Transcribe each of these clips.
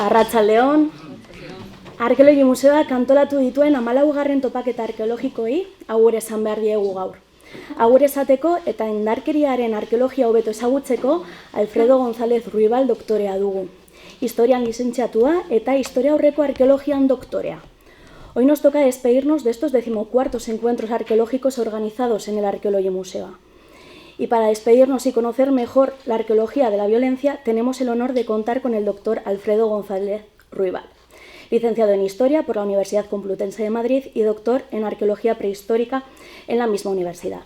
Arratsaldeon. Arkeologi Museoak antolatu dituen 14. topaketa arkeologikoei agur esan behar diegu gaur. Agur esateko eta indarkeriaren arkeologia hobeto ezagutzeko Alfredo González Ruibal doktorea dugu. Historian lizentziatua eta historia aurreko arkeologian doktorea. Hoy nos toca despedirnos de estos 14º encuentros arqueológicos organizados en el Arkeologi Museoa. Y para despedirnos y conocer mejor la arqueología de la violencia, tenemos el honor de contar con el doctor Alfredo González Ruibal, licenciado en Historia por la Universidad Complutense de Madrid y doctor en Arqueología Prehistórica en la misma universidad.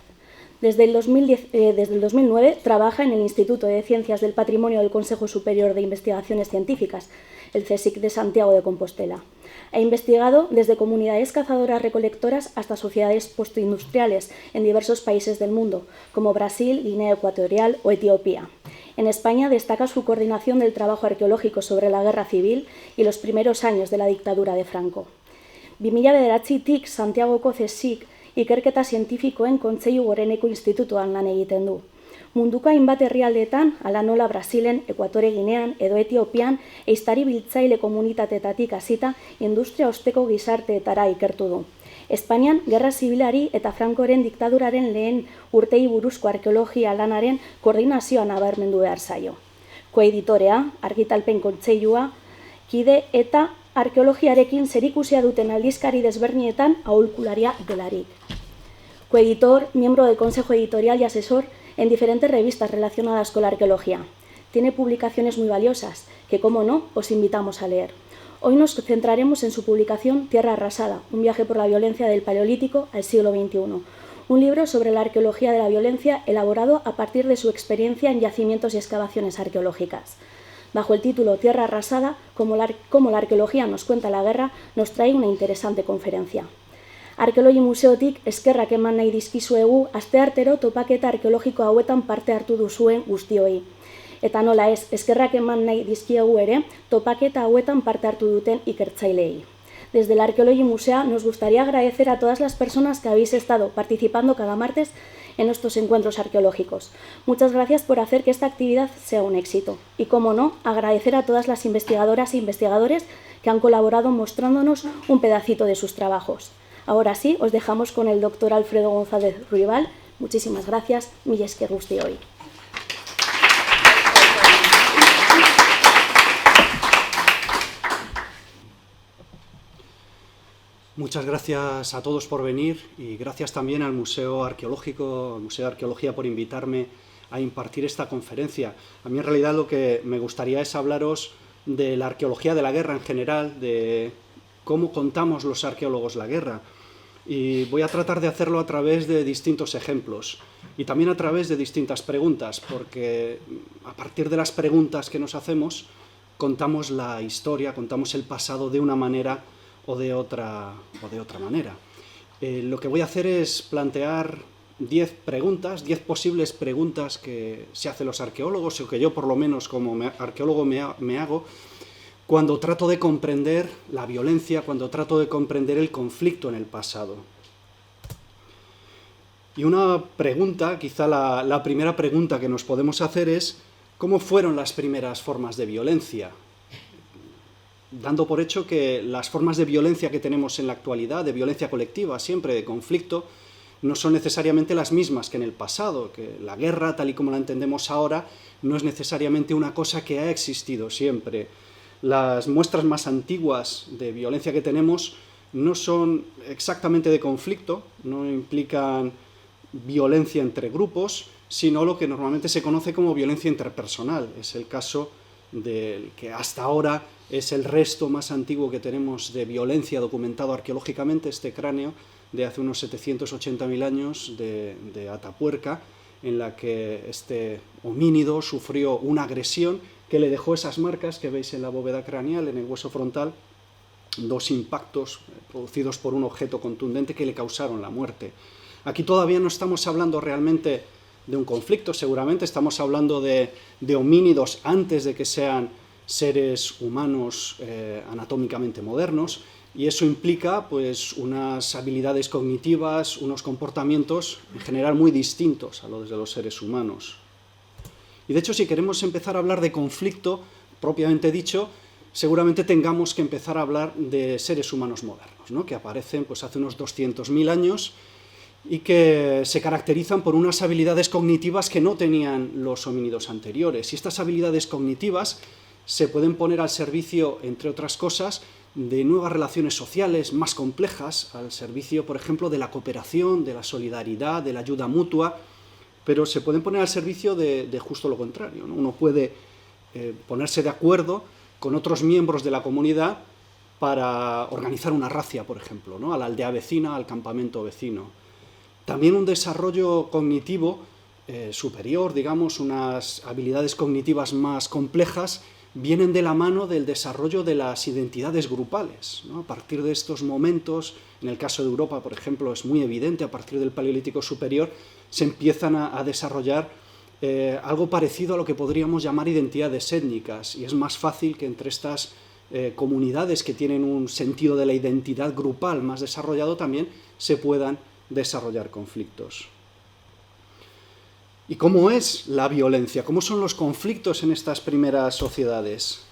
Desde el 2009 trabaja en el Instituto de Ciencias del Patrimonio del Consejo Superior de Investigaciones Científicas, el CSIC de Santiago de Compostela. Ha investigado desde comunidades cazadoras-recolectoras hasta sociedades postindustriales en diversos países del mundo, como Brasil, Guinea Ecuatorial o Etiopía. En España destaca su coordinación del trabajo arqueológico sobre la Guerra Civil y los primeros años de la dictadura de Franco. 2009tik Santiagoko CSIC ikerketa zientifikoen Kontseilu Goreneko Institutuan lan egiten du. Munduko hainbat herrialdeetan, hala nola Brasilen, Ekuatore Ginean edo Etiopian, ehiztari biltzaile komunitateetatik hasita industria osteko gizarteetara ikertu du. Espainian, Gerra Zibilari eta Frankoren diktaduraren lehen urtei buruzko arkeologia lanaren koordinazioa nabarmendu behar zaio. Koeditorea, argitalpen kontseilua, kide eta arkeologiarekin zerikusia duten aldizkari desbernietan aholkularia delarik. Coeditor, miembro del Consejo Editorial y asesor en diferentes revistas relacionadas con la arqueología. Tiene publicaciones muy valiosas que, como no, os invitamos a leer. Hoy nos centraremos en su publicación Tierra arrasada, un viaje por la violencia del Paleolítico al siglo XXI, un libro sobre la arqueología de la violencia elaborado a partir de su experiencia en yacimientos y excavaciones arqueológicas. Bajo el título Tierra arrasada, cómo la arqueología nos cuenta la guerra, nos trae una interesante conferencia. Arkeologi Museotik eskerrak eman nahi dizkizuegu asteartero topaketa arkeologiko hauetan parte hartu duzuen guztioi. Eta nola ez, eskerrak eman nahi dizkiegu ere topaketa hauetan parte hartu duten ikertzaileei. Desde el Arkeologi Museo nos gustaría agradecer a todas las personas que habéis estado participando cada martes en estos encuentros arqueológicos. Muchas gracias por hacer que esta actividad sea un éxito. Y, como no, agradecer a todas las investigadoras e investigadores que han colaborado mostrándonos un pedacito de sus trabajos. Ahora sí, os dejamos con el doctor Alfredo González Ruibal. Muchísimas gracias. Mila esker guztioi. Muchas gracias a todos por venir y gracias también al Museo Arqueológico, al Museo de Arqueología, por invitarme a impartir esta conferencia. A mí en realidad lo que me gustaría es hablaros de la arqueología de la guerra en general, de cómo contamos los arqueólogos la guerra. Y voy a tratar de hacerlo a través de distintos ejemplos y también a través de distintas preguntas, porque a partir de las preguntas que nos hacemos contamos la historia, contamos el pasado de una manera o de otra manera. Lo que voy a hacer es plantear 10 preguntas, 10 posibles preguntas que se hacen los arqueólogos, o que yo por lo menos como arqueólogo me hago, cuando trato de comprender la violencia, cuando trato de comprender el conflicto en el pasado. Y una pregunta, quizá la primera pregunta que nos podemos hacer es ¿cómo fueron las primeras formas de violencia? Dando por hecho que las formas de violencia que tenemos en la actualidad, de violencia colectiva, siempre de conflicto, no son necesariamente las mismas que en el pasado, que la guerra, tal y como la entendemos ahora, no es necesariamente una cosa que ha existido siempre. Las muestras más antiguas de violencia que tenemos no son exactamente de conflicto, no implican violencia entre grupos, sino lo que normalmente se conoce como violencia interpersonal. Es el caso del que hasta ahora es el resto más antiguo que tenemos de violencia documentado arqueológicamente, este cráneo de hace unos 780.000 años de Atapuerca, en la que este homínido sufrió una agresión que le dejó esas marcas que veis en la bóveda craneal, en el hueso frontal, 2 impactos producidos por un objeto contundente que le causaron la muerte. Aquí todavía no estamos hablando realmente de un conflicto, seguramente estamos hablando de homínidos antes de que sean seres humanos anatómicamente modernos, y eso implica pues unas habilidades cognitivas, unos comportamientos en general muy distintos a los de los seres humanos. Y de hecho, si queremos empezar a hablar de conflicto, propiamente dicho, seguramente tengamos que empezar a hablar de seres humanos modernos, ¿no? Que aparecen pues, hace unos 200.000 años y que se caracterizan por unas habilidades cognitivas que no tenían los homínidos anteriores. Y estas habilidades cognitivas se pueden poner al servicio, entre otras cosas, de nuevas relaciones sociales más complejas, al servicio, por ejemplo, de la cooperación, de la solidaridad, de la ayuda mutua, pero se pueden poner al servicio de justo lo contrario, ¿no? Uno puede ponerse de acuerdo con otros miembros de la comunidad para organizar una racia, por ejemplo, ¿no? A la aldea vecina, al campamento vecino. También un desarrollo cognitivo superior, digamos, unas habilidades cognitivas más complejas, vienen de la mano del desarrollo de las identidades grupales, ¿no? A partir de estos momentos, en el caso de Europa, por ejemplo, es muy evidente, a partir del Paleolítico Superior, se empiezan a desarrollar algo parecido a lo que podríamos llamar identidades étnicas, y es más fácil que entre estas comunidades que tienen un sentido de la identidad grupal más desarrollado también se puedan desarrollar conflictos. ¿Y cómo es la violencia? ¿Cómo son los conflictos en estas primeras sociedades?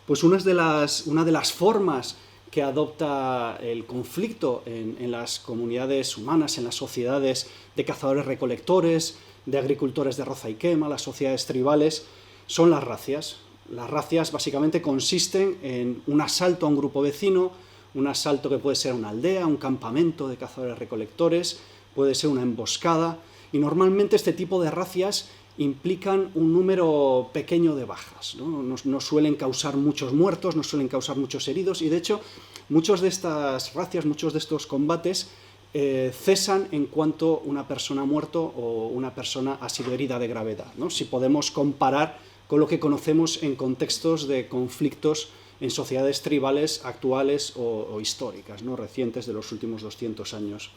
Pues una de las formas que adopta el conflicto en las comunidades humanas, en las sociedades de cazadores-recolectores, de agricultores de roza y quema, las sociedades tribales, son las racias. Las racias básicamente consisten en un asalto a un grupo vecino, un asalto que puede ser una aldea, un campamento de cazadores-recolectores, puede ser una emboscada, y normalmente este tipo de racias implican un número pequeño de bajas, ¿no? No suelen causar muchos muertos, no suelen causar muchos heridos, y de hecho muchos de estas racias, muchos de estos combates cesan en cuanto una persona ha muerto o una persona ha sido herida de gravedad, ¿no? Si podemos comparar con lo que conocemos en contextos de conflictos en sociedades tribales actuales o históricas, ¿no? Recientes de los últimos 200 años.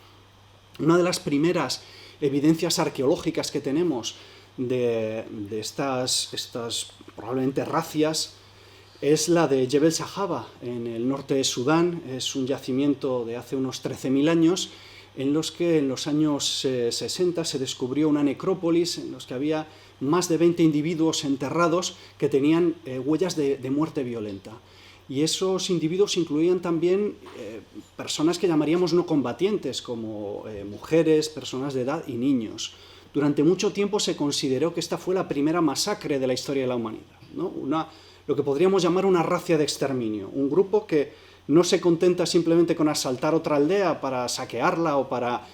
Una de las primeras evidencias arqueológicas que tenemos de estas probablemente racias es la de Jebel Sahaba, en el norte de Sudán. Es un yacimiento de hace unos 13.000 años, en los que en los años 60 se descubrió una necrópolis en los que había más de 20 individuos enterrados que tenían huellas de muerte violenta. Y esos individuos incluían también personas que llamaríamos no combatientes, como mujeres, personas de edad y niños. Durante mucho tiempo se consideró que esta fue la primera masacre de la historia de la humanidad, ¿no? Lo que podríamos llamar una racia de exterminio, un grupo que no se contenta simplemente con asaltar otra aldea para saquearla o para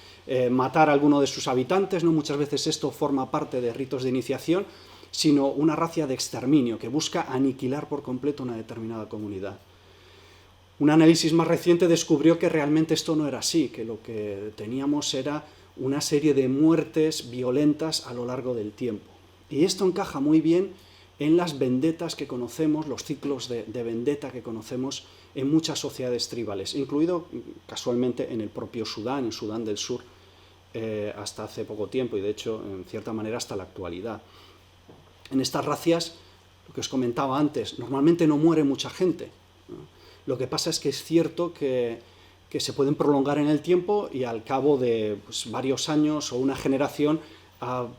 matar a alguno de sus habitantes, ¿no? Muchas veces esto forma parte de ritos de iniciación, sino una racia de exterminio que busca aniquilar por completo una determinada comunidad. Un análisis más reciente descubrió que realmente esto no era así, que lo que teníamos era una serie de muertes violentas a lo largo del tiempo. Y esto encaja muy bien en las vendetas que conocemos, los ciclos de vendetta que conocemos en muchas sociedades tribales, incluido casualmente en el propio Sudán, en Sudán del Sur, hasta hace poco tiempo y de hecho en cierta manera hasta la actualidad. En estas racias, lo que os comentaba antes, normalmente no muere mucha gente, ¿no? Lo que pasa es que es cierto que se pueden prolongar en el tiempo y al cabo de varios años o una generación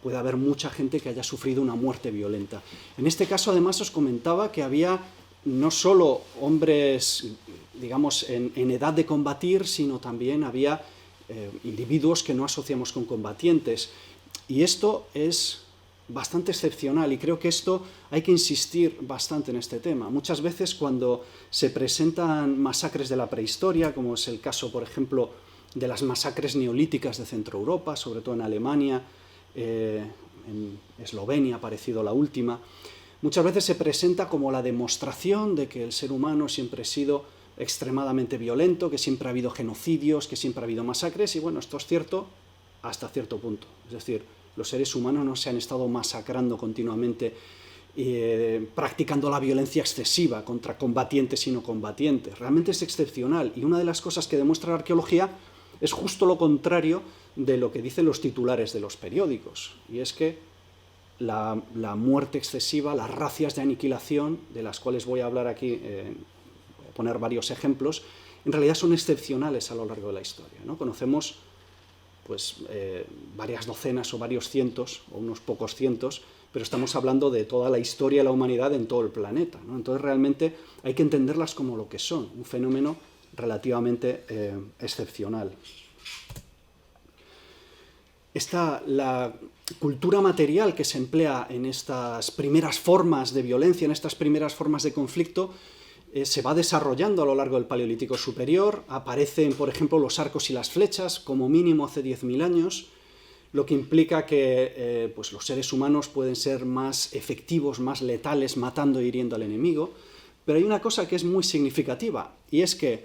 puede haber mucha gente que haya sufrido una muerte violenta. En este caso, además, os comentaba que había no solo hombres, digamos, en edad de combatir, sino también había individuos que no asociamos con combatientes. Y esto es bastante excepcional y creo que esto hay que insistir bastante en este tema. Muchas veces cuando se presentan masacres de la prehistoria, como es el caso, por ejemplo, de las masacres neolíticas de Centro Europa, sobre todo en Alemania, en Eslovenia ha aparecido la última, muchas veces se presenta como la demostración de que el ser humano siempre ha sido extremadamente violento, que siempre ha habido genocidios, que siempre ha habido masacres, y bueno, esto es cierto hasta cierto punto. Es decir, los seres humanos no se han estado masacrando continuamente, practicando la violencia excesiva contra combatientes y no combatientes. Realmente es excepcional, y una de las cosas que demuestra la arqueología es justo lo contrario de lo que dicen los titulares de los periódicos, y es que la muerte excesiva, las racias de aniquilación, de las cuales voy a hablar aquí, voy a poner varios ejemplos, en realidad son excepcionales a lo largo de la historia, ¿no? Conocemos varias docenas o varios cientos, o unos pocos cientos, pero estamos hablando de toda la historia de la humanidad en todo el planeta, ¿no? Entonces realmente hay que entenderlas como lo que son, un fenómeno relativamente excepcional. La cultura material que se emplea en estas primeras formas de violencia, en estas primeras formas de conflicto, se va desarrollando a lo largo del Paleolítico Superior. Aparecen, por ejemplo, los arcos y las flechas, como mínimo hace 10.000 años, lo que implica que pues los seres humanos pueden ser más efectivos, más letales, matando e hiriendo al enemigo. Pero hay una cosa que es muy significativa, y es que,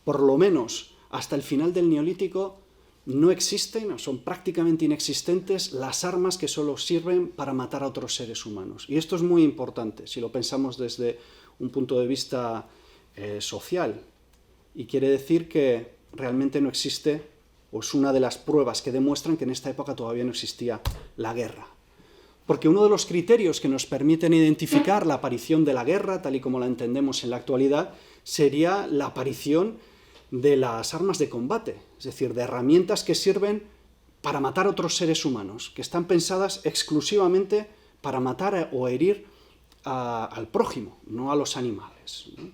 por lo menos hasta el final del Neolítico, no existen, o son prácticamente inexistentes, las armas que solo sirven para matar a otros seres humanos. Y esto es muy importante, si lo pensamos desde un punto de vista social. Y quiere decir que realmente no existe, o es una de las pruebas que demuestran que en esta época todavía no existía la guerra. Porque uno de los criterios que nos permiten identificar la aparición de la guerra, tal y como la entendemos en la actualidad, sería la aparición de las armas de combate, es decir, de herramientas que sirven para matar a otros seres humanos, que están pensadas exclusivamente para matar o herir al prójimo, no a los animales, ¿no?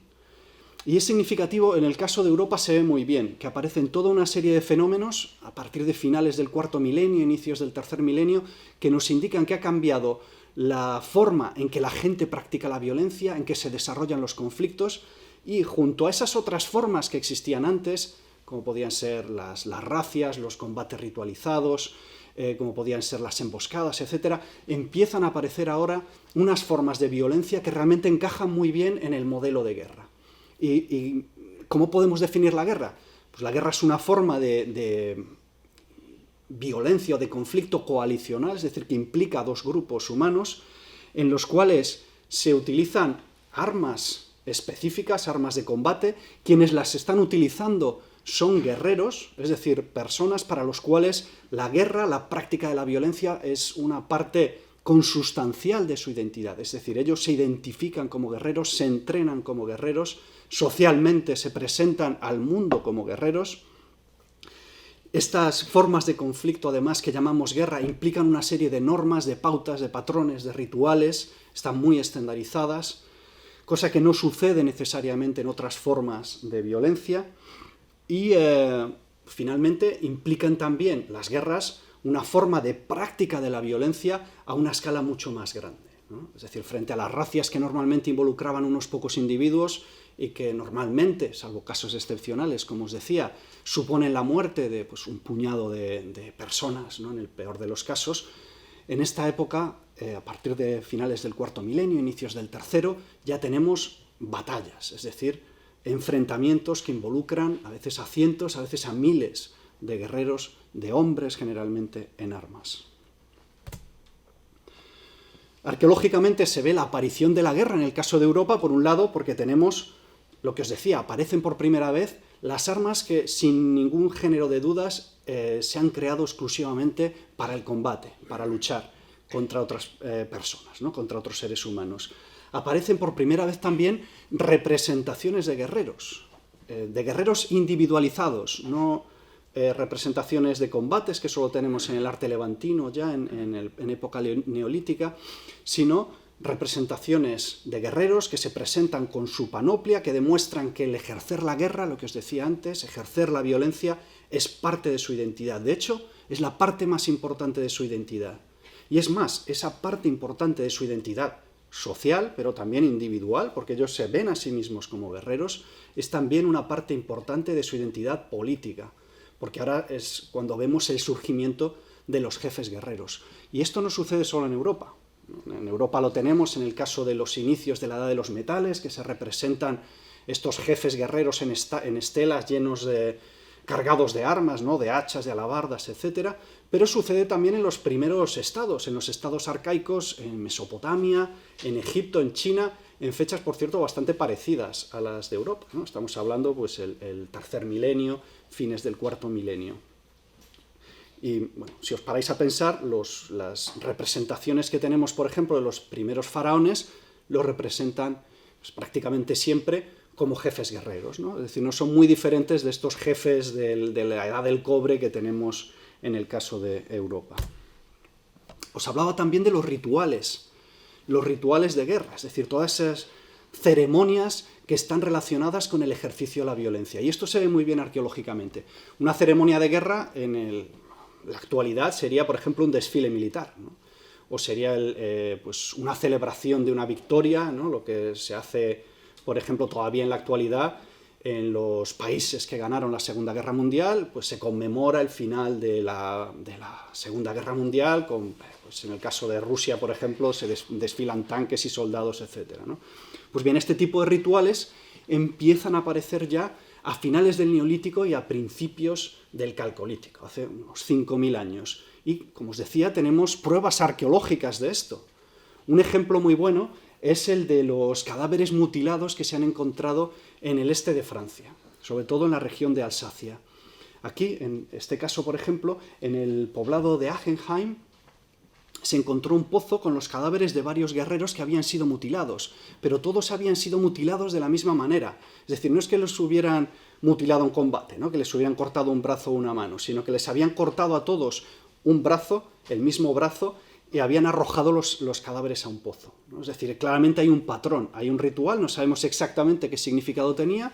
Y es significativo, en el caso de Europa se ve muy bien, que aparecen toda una serie de fenómenos a partir de finales del cuarto milenio, inicios del tercer milenio, que nos indican que ha cambiado la forma en que la gente practica la violencia, en que se desarrollan los conflictos, y junto a esas otras formas que existían antes, como podían ser las racias, los combates ritualizados, como podían ser las emboscadas, etc., empiezan a aparecer ahora unas formas de violencia que realmente encajan muy bien en el modelo de guerra. ¿Y cómo podemos definir la guerra? Pues la guerra es una forma de violencia o de conflicto coalicional, es decir, que implica a dos grupos humanos, en los cuales se utilizan armas específicas, armas de combate. Quienes las están utilizando son guerreros, es decir, personas para los cuales la guerra, la práctica de la violencia, es una parte consustancial de su identidad. Es decir, ellos se identifican como guerreros, se entrenan como guerreros, socialmente se presentan al mundo como guerreros. Estas formas de conflicto, además, que llamamos guerra, implican una serie de normas, de pautas, de patrones, de rituales, están muy estandarizadas, cosa que no sucede necesariamente en otras formas de violencia. Y finalmente implican también las guerras una forma de práctica de la violencia a una escala mucho más grande, ¿no? Es decir, frente a las racias que normalmente involucraban unos pocos individuos y que normalmente, salvo casos excepcionales, como os decía, suponen la muerte de pues, un puñado de personas, ¿no? En el peor de los casos, en esta época, a partir de finales del cuarto milenio, inicios del tercero, ya tenemos batallas, es decir, enfrentamientos que involucran a veces a cientos, a veces a miles de guerreros, de hombres generalmente en armas. Arqueológicamente se ve la aparición de la guerra en el caso de Europa, por un lado, porque tenemos, lo que os decía, aparecen por primera vez las armas que sin ningún género de dudas se han creado exclusivamente para el combate, para luchar contra otras personas, ¿no? Contra otros seres humanos. Aparecen por primera vez también representaciones de guerreros individualizados, no representaciones de combates que solo tenemos en el arte levantino ya en época neolítica, sino representaciones de guerreros que se presentan con su panoplia, que demuestran que el ejercer la guerra, lo que os decía antes, ejercer la violencia, es parte de su identidad. De hecho, es la parte más importante de su identidad. Y es más, esa parte importante de su identidad social, pero también individual, porque ellos se ven a sí mismos como guerreros, es también una parte importante de su identidad política, porque ahora es cuando vemos el surgimiento de los jefes guerreros. Y esto no sucede solo en Europa. En Europa lo tenemos en el caso de los inicios de la Edad de los Metales, que se representan estos jefes guerreros en estelas llenos cargados de armas, ¿no? De hachas, de alabardas, etc. Pero sucede también en los primeros estados, en los estados arcaicos, en Mesopotamia, en Egipto, en China, en fechas, por cierto, bastante parecidas a las de Europa, ¿no? Estamos hablando, pues, el tercer milenio, fines del cuarto milenio. Y, bueno, si os paráis a pensar, las representaciones que tenemos, por ejemplo, de los primeros faraones, los representan pues, prácticamente siempre como jefes guerreros, ¿no? Es decir, no son muy diferentes de estos jefes de la edad del cobre que tenemos en el caso de Europa. Os hablaba también de los rituales de guerra, es decir, todas esas ceremonias que están relacionadas con el ejercicio de la violencia. Y esto se ve muy bien arqueológicamente. Una ceremonia de guerra en la actualidad sería, por ejemplo, un desfile militar, ¿no? O sería pues una celebración de una victoria, ¿no? Lo que se hace, por ejemplo, todavía en la actualidad en los países que ganaron la Segunda Guerra Mundial, pues se conmemora el final de la Segunda Guerra Mundial, pues en el caso de Rusia, por ejemplo, se desfilan tanques y soldados, etc., ¿no? Pues bien, este tipo de rituales empiezan a aparecer ya a finales del Neolítico y a principios del Calcolítico, hace unos 5.000 años. Y, como os decía, tenemos pruebas arqueológicas de esto. Un ejemplo muy bueno es el de los cadáveres mutilados que se han encontrado en el este de Francia, sobre todo en la región de Alsacia. Aquí, en este caso, por ejemplo, en el poblado de Achenheim, se encontró un pozo con los cadáveres de varios guerreros que habían sido mutilados, pero todos habían sido mutilados de la misma manera. Es decir, no es que los hubieran mutilado en combate, ¿no? Que les hubieran cortado un brazo o una mano, sino que les habían cortado a todos un brazo, el mismo brazo, y habían arrojado los cadáveres a un pozo, ¿no? Es decir, claramente hay un patrón, hay un ritual, no sabemos exactamente qué significado tenía,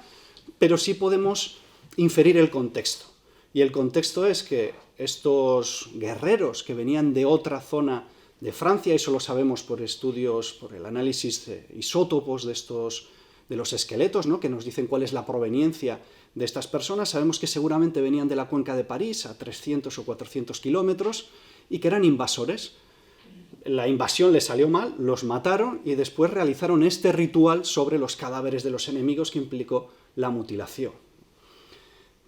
pero sí podemos inferir el contexto. Y el contexto es que estos guerreros que venían de otra zona de Francia, y eso lo sabemos por estudios, por el análisis de isótopos de los esqueletos, ¿no? Que nos dicen cuál es la proveniencia de estas personas, sabemos que seguramente venían de la cuenca de París, a 300 o 400 kilómetros, y que eran invasores. La invasión les salió mal, los mataron y después realizaron este ritual sobre los cadáveres de los enemigos que implicó la mutilación.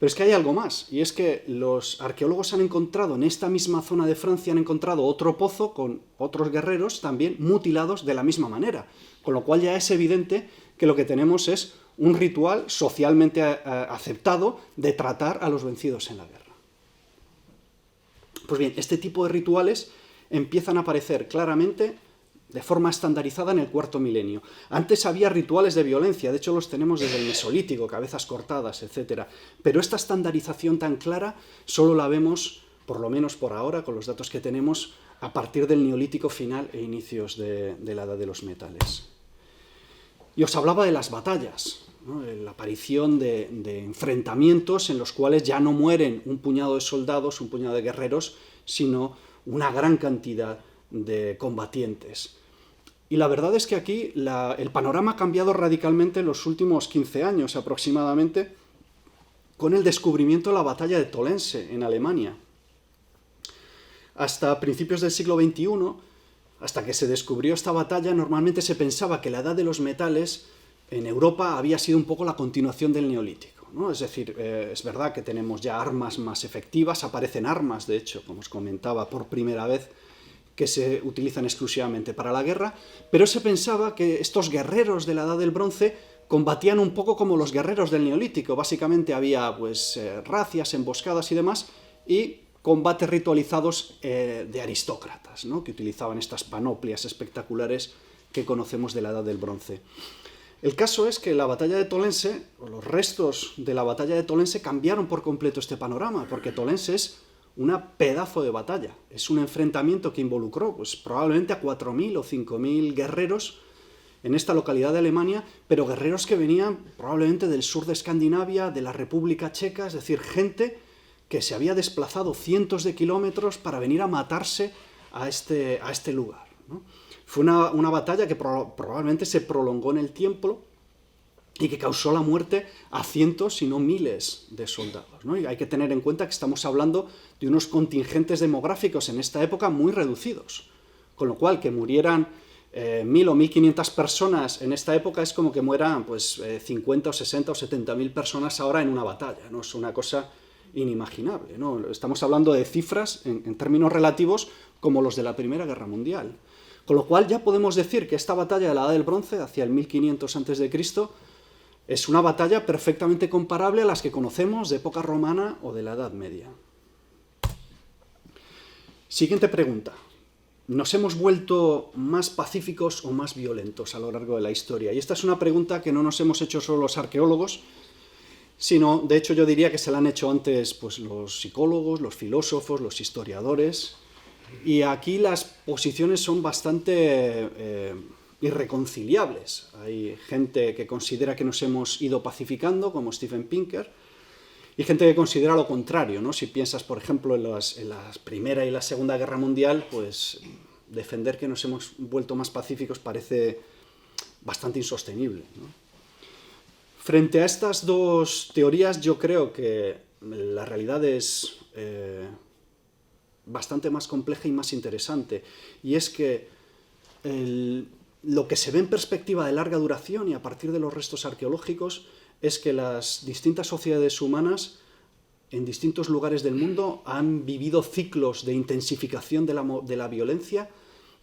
Pero es que hay algo más, y es que los arqueólogos han encontrado en esta misma zona de Francia, han encontrado otro pozo con otros guerreros también mutilados de la misma manera, con lo cual ya es evidente que lo que tenemos es un ritual socialmente aceptado de tratar a los vencidos en la guerra. Pues bien, este tipo de rituales empiezan a aparecer claramente de forma estandarizada en el cuarto milenio. Antes había rituales de violencia, de hecho los tenemos desde el Mesolítico, cabezas cortadas, etc. Pero esta estandarización tan clara solo la vemos, por lo menos por ahora, con los datos que tenemos, a partir del Neolítico final e inicios de la Edad de los Metales. Y os hablaba de las batallas, ¿no? La aparición de enfrentamientos en los cuales ya no mueren un puñado de soldados, un puñado de guerreros, sino una gran cantidad de combatientes. Y la verdad es que aquí el panorama ha cambiado radicalmente en los últimos 15 años aproximadamente, con el descubrimiento de la batalla de Tolense en Alemania. Hasta principios del siglo XXI, hasta que se descubrió esta batalla, normalmente se pensaba que la Edad de los Metales en Europa había sido un poco la continuación del Neolítico, ¿no? Es decir, es verdad que tenemos ya armas más efectivas, aparecen armas, de hecho, como os comentaba, por primera vez, que se utilizan exclusivamente para la guerra, pero se pensaba que estos guerreros de la Edad del Bronce combatían un poco como los guerreros del Neolítico. Básicamente había pues racias, emboscadas y demás, y combates ritualizados de aristócratas, ¿no? Que utilizaban estas panoplias espectaculares que conocemos de la Edad del Bronce. El caso es que la batalla de Tolense, o los restos de la batalla de Tolense, cambiaron por completo este panorama, porque Tolense es una pedazo de batalla. Es un enfrentamiento que involucró pues, probablemente a 4.000 o 5.000 guerreros en esta localidad de Alemania, pero guerreros que venían probablemente del sur de Escandinavia, de la República Checa, es decir, gente que se había desplazado cientos de kilómetros para venir a matarse a este lugar, ¿no? Fue una batalla que probablemente se prolongó en el tiempo y que causó la muerte a cientos, si no miles, de soldados, ¿no? Y hay que tener en cuenta que estamos hablando de unos contingentes demográficos en esta época muy reducidos, con lo cual que murieran 1.000 o 1.500 personas en esta época es como que mueran pues, 50 o 60 o 70.000 personas ahora en una batalla, ¿no? Es una cosa inimaginable, ¿no? Estamos hablando de cifras en términos relativos como los de la Primera Guerra Mundial. Con lo cual ya podemos decir que esta batalla de la Edad del Bronce, hacia el 1500 a.C., es una batalla perfectamente comparable a las que conocemos de época romana o de la Edad Media. Siguiente pregunta. ¿Nos hemos vuelto más pacíficos o más violentos a lo largo de la historia? Y esta es una pregunta que no nos hemos hecho solo los arqueólogos, sino, de hecho, yo diría que se la han hecho antes pues, los psicólogos, los filósofos, los historiadores. Y aquí las posiciones son bastante irreconciliables. Hay gente que considera que nos hemos ido pacificando, como Steven Pinker, y gente que considera lo contrario, ¿no? Si piensas, por ejemplo, en la Primera y la Segunda Guerra Mundial, pues defender que nos hemos vuelto más pacíficos parece bastante insostenible, ¿no? Frente a estas dos teorías, yo creo que la realidad es bastante más compleja y más interesante. Y es que lo que se ve en perspectiva de larga duración y a partir de los restos arqueológicos es que las distintas sociedades humanas en distintos lugares del mundo han vivido ciclos de intensificación de la violencia,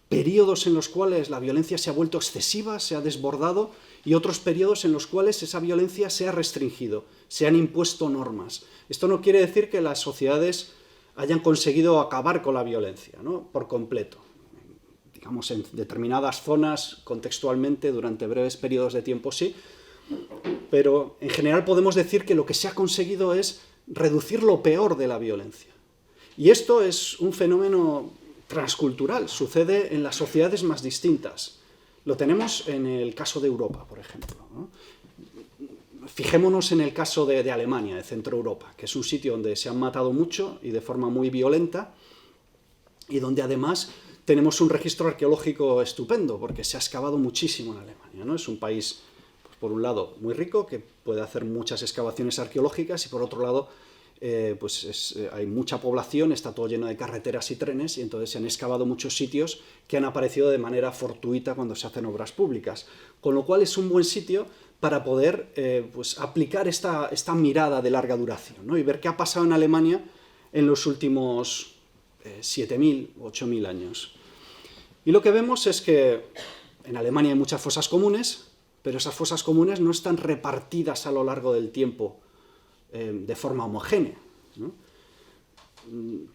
periodos en los cuales la violencia se ha vuelto excesiva, se ha desbordado, y otros periodos en los cuales esa violencia se ha restringido, se han impuesto normas. Esto no quiere decir que las sociedades hayan conseguido acabar con la violencia, ¿no?, por completo. Digamos, en determinadas zonas, contextualmente, durante breves periodos de tiempo sí, pero en general podemos decir que lo que se ha conseguido es reducir lo peor de la violencia. Y esto es un fenómeno transcultural, sucede en las sociedades más distintas. Lo tenemos en el caso de Europa, por ejemplo, ¿no? Fijémonos en el caso de Alemania, de Centro Europa, que es un sitio donde se han matado mucho y de forma muy violenta, y donde además tenemos un registro arqueológico estupendo, porque se ha excavado muchísimo en Alemania, ¿no? Es un país, pues, por un lado, muy rico, que puede hacer muchas excavaciones arqueológicas, y por otro lado, hay mucha población, está todo lleno de carreteras y trenes, y entonces se han excavado muchos sitios que han aparecido de manera fortuita cuando se hacen obras públicas. Con lo cual es un buen sitio para poder pues aplicar esta mirada de larga duración, ¿no? Y ver qué ha pasado en Alemania en los últimos 7.000, 8.000 años. Y lo que vemos es que en Alemania hay muchas fosas comunes, pero esas fosas comunes no están repartidas a lo largo del tiempo de forma homogénea, ¿no?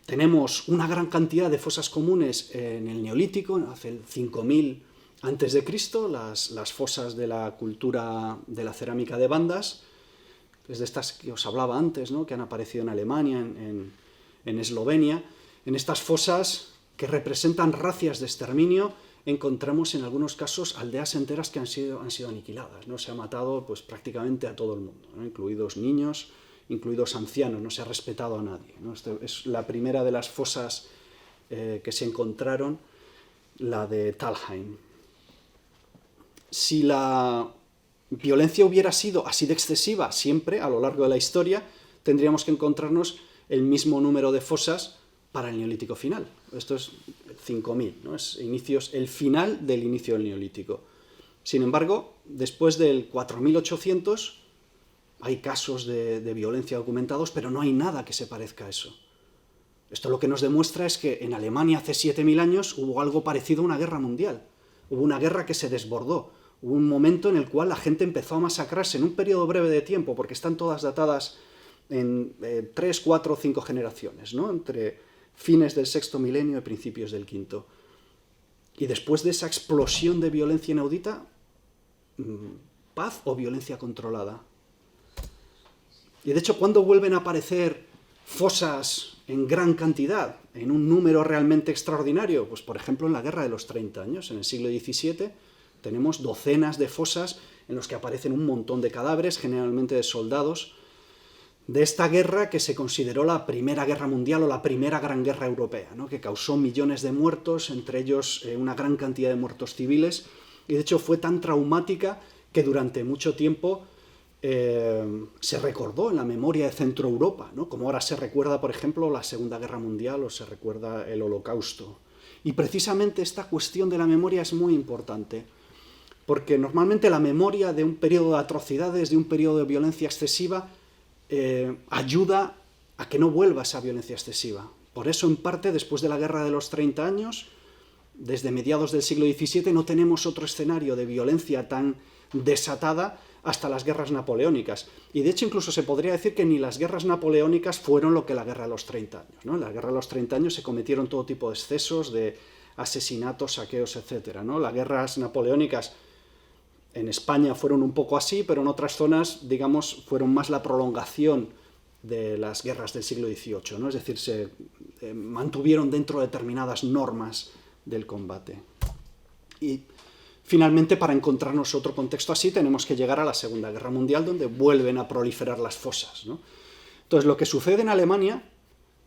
Tenemos una gran cantidad de fosas comunes en el Neolítico, hace el 5000 antes de Cristo, las fosas de la cultura de la cerámica de bandas, es de estas que os hablaba antes, ¿no?, que han aparecido en Alemania, en Eslovenia. En estas fosas que representan racias de exterminio, encontramos en algunos casos aldeas enteras que han sido aniquiladas, ¿no? Se ha matado pues prácticamente a todo el mundo, ¿no?, incluidos niños, incluidos ancianos, no se ha respetado a nadie, ¿no? Esta es la primera de las fosas que se encontraron, la de Talheim. Si la violencia hubiera sido así de excesiva siempre a lo largo de la historia, tendríamos que encontrarnos el mismo número de fosas para el Neolítico final. Esto es 5000, ¿no? Es el final del inicio del Neolítico. Sin embargo, después del 4800 hay casos de violencia documentados, pero no hay nada que se parezca a eso. Esto lo que nos demuestra es que en Alemania hace 7000 años hubo algo parecido a una guerra mundial. Hubo una guerra que se desbordó. Hubo un momento en el cual la gente empezó a masacrarse en un periodo breve de tiempo, porque están todas datadas en 3, 4 o 5 generaciones, ¿no?, entre fines del sexto milenio y principios del quinto. Y después de esa explosión de violencia inaudita, paz o violencia controlada. Y de hecho, ¿cuándo vuelven a aparecer fosas en gran cantidad, en un número realmente extraordinario? Pues por ejemplo en la Guerra de los 30 años, en el siglo XVII, tenemos docenas de fosas en las que aparecen un montón de cadáveres, generalmente de soldados, de esta guerra que se consideró la Primera Guerra Mundial o la primera gran guerra europea, ¿no?, que causó millones de muertos, entre ellos una gran cantidad de muertos civiles, y de hecho fue tan traumática que durante mucho tiempo se recordó en la memoria de Centro Europa, ¿no?, como ahora se recuerda, por ejemplo, la Segunda Guerra Mundial o se recuerda el Holocausto. Y precisamente esta cuestión de la memoria es muy importante, porque normalmente la memoria de un periodo de atrocidades, de un periodo de violencia excesiva, ayuda a que no vuelva esa violencia excesiva. Por eso, en parte, después de la Guerra de los 30 años, desde mediados del siglo XVII, no tenemos otro escenario de violencia tan desatada hasta las guerras napoleónicas. Y de hecho, incluso se podría decir que ni las guerras napoleónicas fueron lo que la Guerra de los 30 años, ¿no? En la Guerra de los 30 años se cometieron todo tipo de excesos, de asesinatos, saqueos, etc., ¿no? Las guerras napoleónicas en España fueron un poco así, pero en otras zonas, digamos, fueron más la prolongación de las guerras del siglo XVIII, ¿no? Es decir, mantuvieron dentro de determinadas normas del combate. Y finalmente, para encontrarnos otro contexto así, tenemos que llegar a la Segunda Guerra Mundial, donde vuelven a proliferar las fosas, ¿no? Entonces, lo que sucede en Alemania,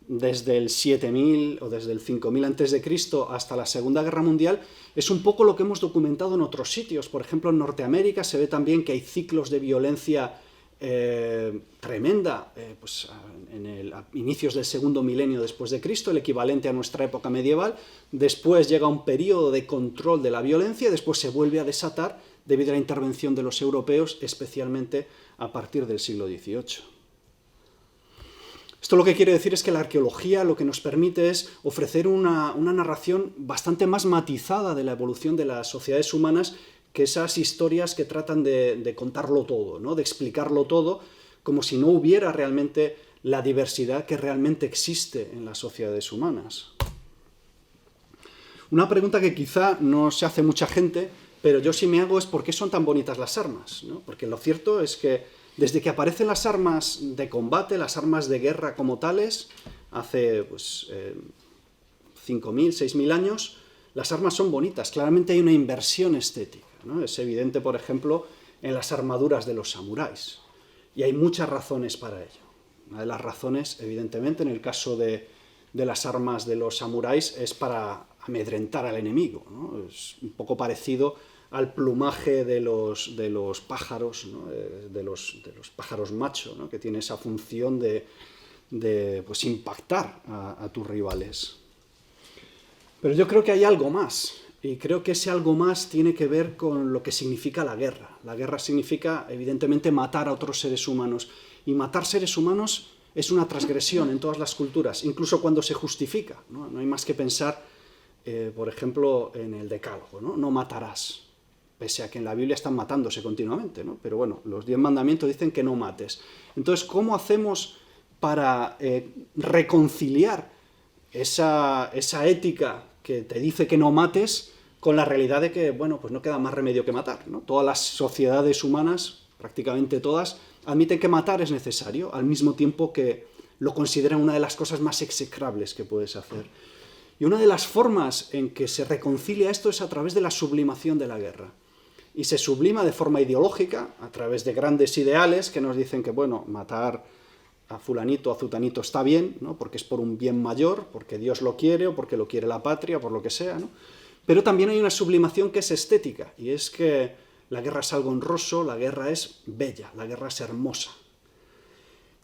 desde el 7000 o desde el 5000 a.C. hasta la Segunda Guerra Mundial, es un poco lo que hemos documentado en otros sitios. Por ejemplo, en Norteamérica se ve también que hay ciclos de violencia tremenda, pues a inicios del segundo milenio después de Cristo, el equivalente a nuestra época medieval. Después llega un periodo de control de la violencia y después se vuelve a desatar debido a la intervención de los europeos, especialmente a partir del siglo XVIII. Esto lo que quiere decir es que la arqueología lo que nos permite es ofrecer una narración bastante más matizada de la evolución de las sociedades humanas que esas historias que tratan de contarlo todo, ¿no? De explicarlo todo, como si no hubiera realmente la diversidad que realmente existe en las sociedades humanas. Una pregunta que quizá no se hace mucha gente, pero yo sí me hago, es ¿por qué son tan bonitas las armas, ¿no? Porque lo cierto es que desde que aparecen las armas de combate, las armas de guerra como tales, hace 5.000, 6.000 años, las armas son bonitas. Claramente hay una inversión estética, ¿no? Es evidente, por ejemplo, en las armaduras de los samuráis. Y hay muchas razones para ello. Una de las razones, evidentemente, en el caso de las armas de los samuráis, es para amedrentar al enemigo, ¿no? Es un poco parecido al plumaje de los pájaros, ¿no? de los pájaros macho, ¿no? Que tiene esa función de pues, impactar a tus rivales. Pero yo creo que hay algo más, y creo que ese algo más tiene que ver con lo que significa la guerra. La guerra significa, evidentemente, matar a otros seres humanos, y matar seres humanos es una transgresión en todas las culturas, incluso cuando se justifica, ¿no? No hay más que pensar, por ejemplo, en el Decálogo, ¿no? No matarás. Pese a que en la Biblia están matándose continuamente, ¿no? Pero bueno, los 10 mandamientos dicen que no mates. Entonces, ¿cómo hacemos para reconciliar esa ética que te dice que no mates con la realidad de que, bueno, pues no queda más remedio que matar, ¿no? Todas las sociedades humanas, prácticamente todas, admiten que matar es necesario, al mismo tiempo que lo consideran una de las cosas más execrables que puedes hacer. Y una de las formas en que se reconcilia esto es a través de la sublimación de la guerra. Y se sublima de forma ideológica, a través de grandes ideales que nos dicen que, bueno, matar a fulanito o a zutanito está bien, ¿no? Porque es por un bien mayor, porque Dios lo quiere, o porque lo quiere la patria, o por lo que sea, ¿no? Pero también hay una sublimación que es estética, y es que la guerra es algo honroso, la guerra es bella, la guerra es hermosa.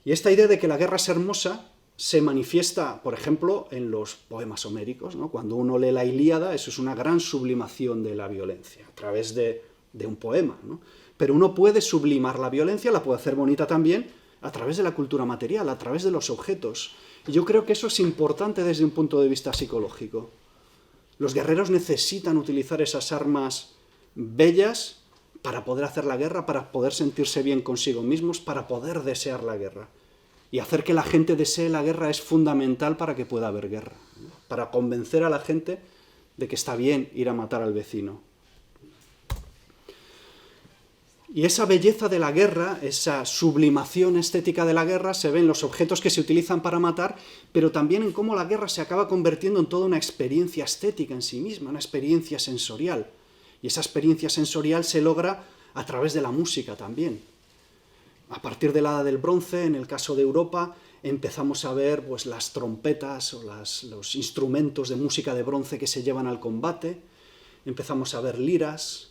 Y esta idea de que la guerra es hermosa se manifiesta, por ejemplo, en los poemas homéricos, ¿no? Cuando uno lee la Ilíada, eso es una gran sublimación de la violencia, a través de un poema, ¿no? Pero uno puede sublimar la violencia, la puede hacer bonita también, a través de la cultura material, a través de los objetos. Y yo creo que eso es importante desde un punto de vista psicológico. Los guerreros necesitan utilizar esas armas bellas para poder hacer la guerra, para poder sentirse bien consigo mismos, para poder desear la guerra. Y hacer que la gente desee la guerra es fundamental para que pueda haber guerra, ¿no? Para convencer a la gente de que está bien ir a matar al vecino. Y esa belleza de la guerra, esa sublimación estética de la guerra, se ve en los objetos que se utilizan para matar, pero también en cómo la guerra se acaba convirtiendo en toda una experiencia estética en sí misma, una experiencia sensorial. Y esa experiencia sensorial se logra a través de la música también. A partir de la Edad del Bronce, en el caso de Europa, empezamos a ver pues, las trompetas o los instrumentos de música de bronce que se llevan al combate, empezamos a ver liras.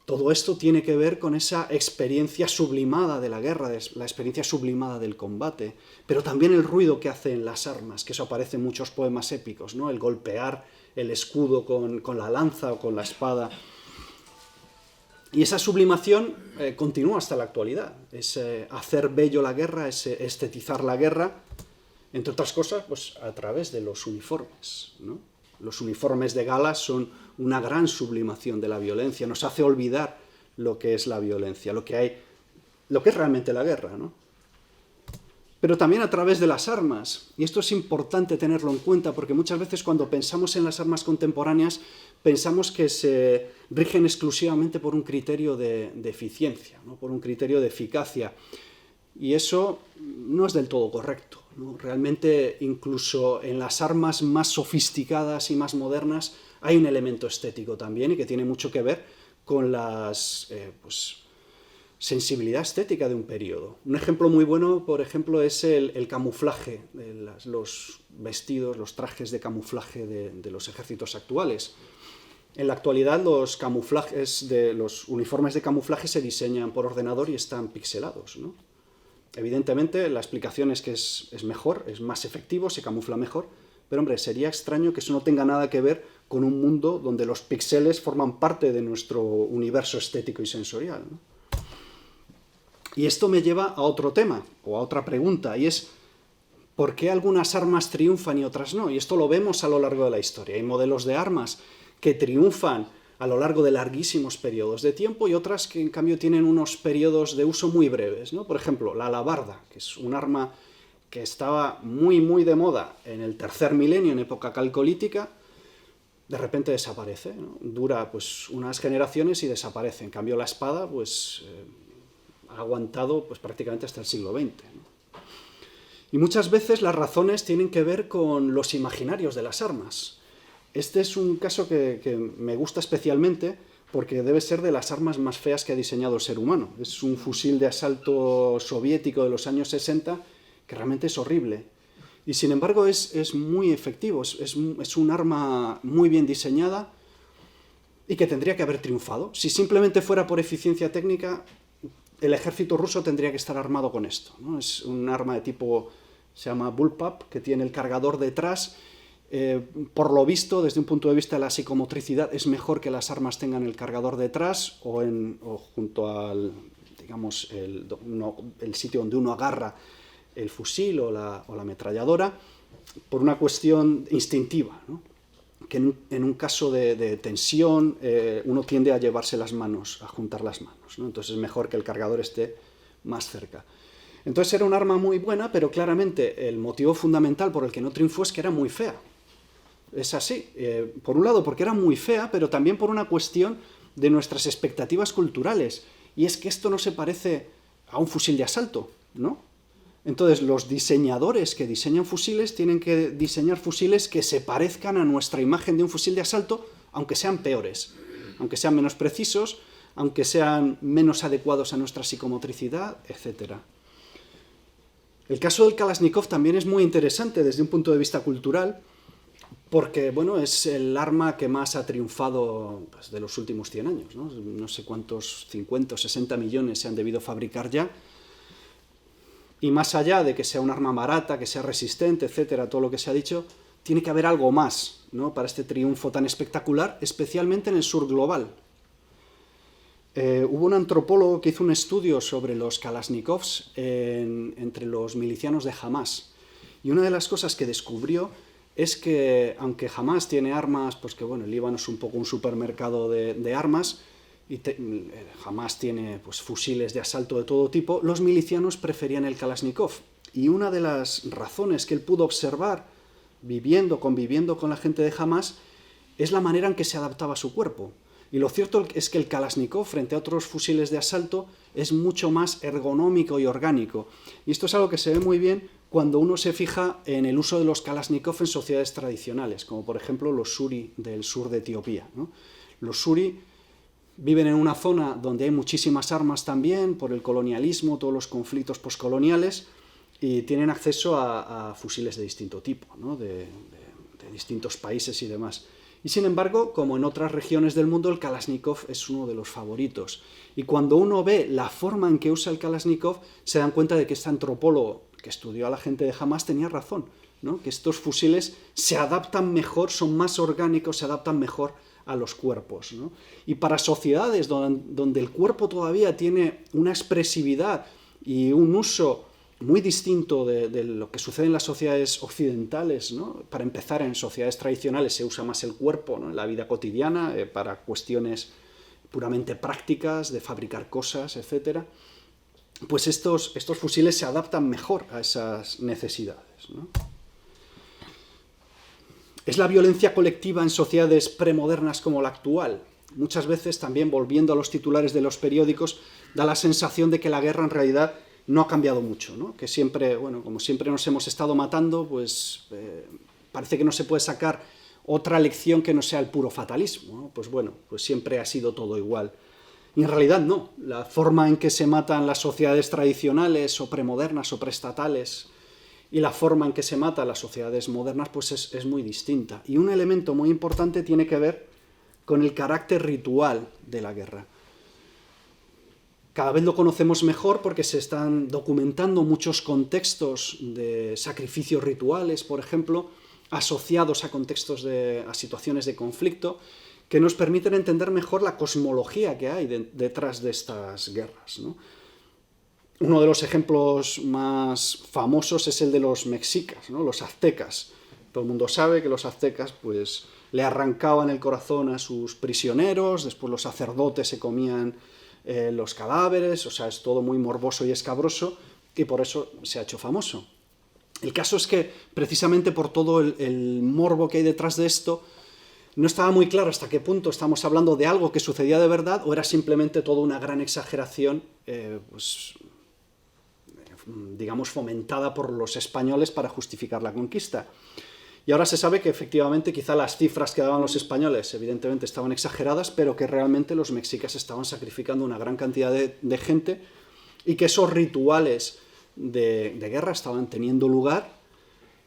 Todo esto tiene que ver con esa experiencia sublimada de la guerra, la experiencia sublimada del combate, pero también el ruido que hacen las armas, que eso aparece en muchos poemas épicos, ¿no? El golpear el escudo con la lanza o con la espada. Y esa sublimación continúa hasta la actualidad. Es hacer bello la guerra, es estetizar la guerra, entre otras cosas, pues a través de los uniformes, ¿no? Los uniformes de gala son una gran sublimación de la violencia, nos hace olvidar lo que es la violencia, lo que es realmente la guerra, ¿no? Pero también a través de las armas, y esto es importante tenerlo en cuenta, porque muchas veces cuando pensamos en las armas contemporáneas, pensamos que se rigen exclusivamente por un criterio de eficiencia, ¿no? Por un criterio de eficacia, y eso no es del todo correcto. ¿no? Realmente, incluso en las armas más sofisticadas y más modernas, hay un elemento estético también y que tiene mucho que ver con la sensibilidad estética de un periodo. Un ejemplo muy bueno, por ejemplo, es el camuflaje, los vestidos, los trajes de camuflaje de los ejércitos actuales. En la actualidad los uniformes de camuflaje se diseñan por ordenador y están pixelados, ¿no? Evidentemente la explicación es que es mejor, es más efectivo, se camufla mejor, pero hombre, sería extraño que eso no tenga nada que ver con un mundo donde los píxeles forman parte de nuestro universo estético y sensorial, ¿no? Y esto me lleva a otro tema, o a otra pregunta, y es ¿por qué algunas armas triunfan y otras no? Y esto lo vemos a lo largo de la historia. Hay modelos de armas que triunfan a lo largo de larguísimos periodos de tiempo y otras que en cambio tienen unos periodos de uso muy breves, ¿no? Por ejemplo, la alabarda, que es un arma que estaba muy de moda en el tercer milenio, en época calcolítica, de repente desaparece, ¿no? Dura pues unas generaciones y desaparece. En cambio la espada pues ha aguantado pues prácticamente hasta el siglo XX, ¿no? Y muchas veces las razones tienen que ver con los imaginarios de las armas. Este es un caso que me gusta especialmente porque debe ser de las armas más feas que ha diseñado el ser humano. Es un fusil de asalto soviético de los años 60 que realmente es horrible. Y sin embargo es muy efectivo, es un arma muy bien diseñada y que tendría que haber triunfado. Si simplemente fuera por eficiencia técnica, el ejército ruso tendría que estar armado con esto, ¿no? Es un arma de tipo, se llama bullpup, que tiene el cargador detrás. Por lo visto, desde un punto de vista de la psicomotricidad, es mejor que las armas tengan el cargador detrás o junto al, digamos, el sitio donde uno agarra el fusil o la ametralladora, por una cuestión instintiva, ¿no? Que en un caso de tensión uno tiende a llevarse las manos, a juntar las manos, ¿no? Entonces es mejor que el cargador esté más cerca. Entonces era un arma muy buena, pero claramente el motivo fundamental por el que no triunfó es que era muy fea. Es así, por un lado porque era muy fea, pero también por una cuestión de nuestras expectativas culturales, y es que esto no se parece a un fusil de asalto, ¿no? Entonces los diseñadores que diseñan fusiles tienen que diseñar fusiles que se parezcan a nuestra imagen de un fusil de asalto, aunque sean peores, aunque sean menos precisos, aunque sean menos adecuados a nuestra psicomotricidad, etc. El caso del Kalashnikov también es muy interesante desde un punto de vista cultural, porque bueno, es el arma que más ha triunfado pues, de los últimos 100 años, ¿no? No sé cuántos, 50 o 60 millones se han debido fabricar ya. Y más allá de que sea un arma barata, que sea resistente, etcétera, todo lo que se ha dicho, tiene que haber algo más, ¿no? Para este triunfo tan espectacular, especialmente en el sur global. Hubo un antropólogo que hizo un estudio sobre los Kalashnikovs entre los milicianos de Hamás. Y una de las cosas que descubrió es que, aunque Hamás tiene armas, pues que bueno, el Líbano es un poco un supermercado de armas, y Hamás tiene pues, fusiles de asalto de todo tipo, los milicianos preferían el Kalashnikov. Y una de las razones que él pudo observar, conviviendo con la gente de Hamás, es la manera en que se adaptaba a su cuerpo. Y lo cierto es que el Kalashnikov, frente a otros fusiles de asalto, es mucho más ergonómico y orgánico. Y esto es algo que se ve muy bien cuando uno se fija en el uso de los Kalashnikov en sociedades tradicionales, como por ejemplo los suri del sur de Etiopía, ¿no? Los suri viven en una zona donde hay muchísimas armas también, por el colonialismo, todos los conflictos postcoloniales, y tienen acceso a fusiles de distinto tipo, ¿no? de distintos países y demás. Y sin embargo, como en otras regiones del mundo, el Kalashnikov es uno de los favoritos. Y cuando uno ve la forma en que usa el Kalashnikov, se dan cuenta de que este antropólogo que estudió a la gente de Hamás tenía razón, ¿no? Que estos fusiles se adaptan mejor, son más orgánicos, se adaptan mejor a los cuerpos, ¿no? Y para sociedades donde el cuerpo todavía tiene una expresividad y un uso muy distinto de lo que sucede en las sociedades occidentales, ¿no? Para empezar, en sociedades tradicionales se usa más el cuerpo, ¿no? En la vida cotidiana, para cuestiones puramente prácticas, de fabricar cosas, etc. Pues estos fusiles se adaptan mejor a esas necesidades, ¿no? ¿Es la violencia colectiva en sociedades premodernas como la actual? Muchas veces, también volviendo a los titulares de los periódicos, da la sensación de que la guerra en realidad no ha cambiado mucho, ¿no? Que siempre, bueno, como siempre nos hemos estado matando, pues parece que no se puede sacar otra lección que no sea el puro fatalismo, ¿no? Pues bueno, pues siempre ha sido todo igual. Y en realidad no. La forma en que se matan las sociedades tradicionales o premodernas o preestatales y la forma en que se matan las sociedades modernas pues es muy distinta. Y un elemento muy importante tiene que ver con el carácter ritual de la guerra. Cada vez lo conocemos mejor porque se están documentando muchos contextos de sacrificios rituales, por ejemplo, asociados a contextos a situaciones de conflicto, que nos permiten entender mejor la cosmología que hay detrás de estas guerras, ¿no? Uno de los ejemplos más famosos es el de los mexicas, ¿no? Los aztecas. Todo el mundo sabe que los aztecas pues, le arrancaban el corazón a sus prisioneros, después los sacerdotes se comían los cadáveres, o sea, es todo muy morboso y escabroso, y por eso se ha hecho famoso. El caso es que, precisamente por todo el morbo que hay detrás de esto, no estaba muy claro hasta qué punto estamos hablando de algo que sucedía de verdad o era simplemente toda una gran exageración, pues, digamos, fomentada por los españoles para justificar la conquista. Y ahora se sabe que efectivamente quizá las cifras que daban los españoles evidentemente estaban exageradas, pero que realmente los mexicas estaban sacrificando una gran cantidad de gente y que esos rituales de guerra estaban teniendo lugar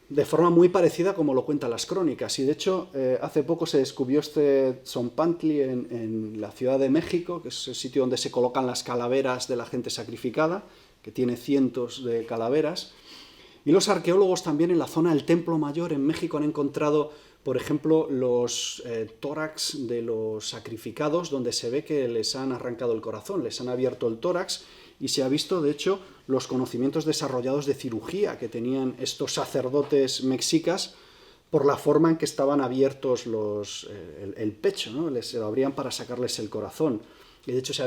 de forma muy parecida como lo cuentan las crónicas. Y de hecho, hace poco se descubrió este Tzompantli en la Ciudad de México, que es el sitio donde se colocan las calaveras de la gente sacrificada, que tiene cientos de calaveras. Y los arqueólogos también en la zona del Templo Mayor en México han encontrado, por ejemplo, los tórax de los sacrificados, donde se ve que les han arrancado el corazón, les han abierto el tórax, y se ha visto, de hecho, los conocimientos desarrollados de cirugía que tenían estos sacerdotes mexicas por la forma en que estaban abiertos el pecho, ¿no? Se lo abrían para sacarles el corazón. Y de hecho se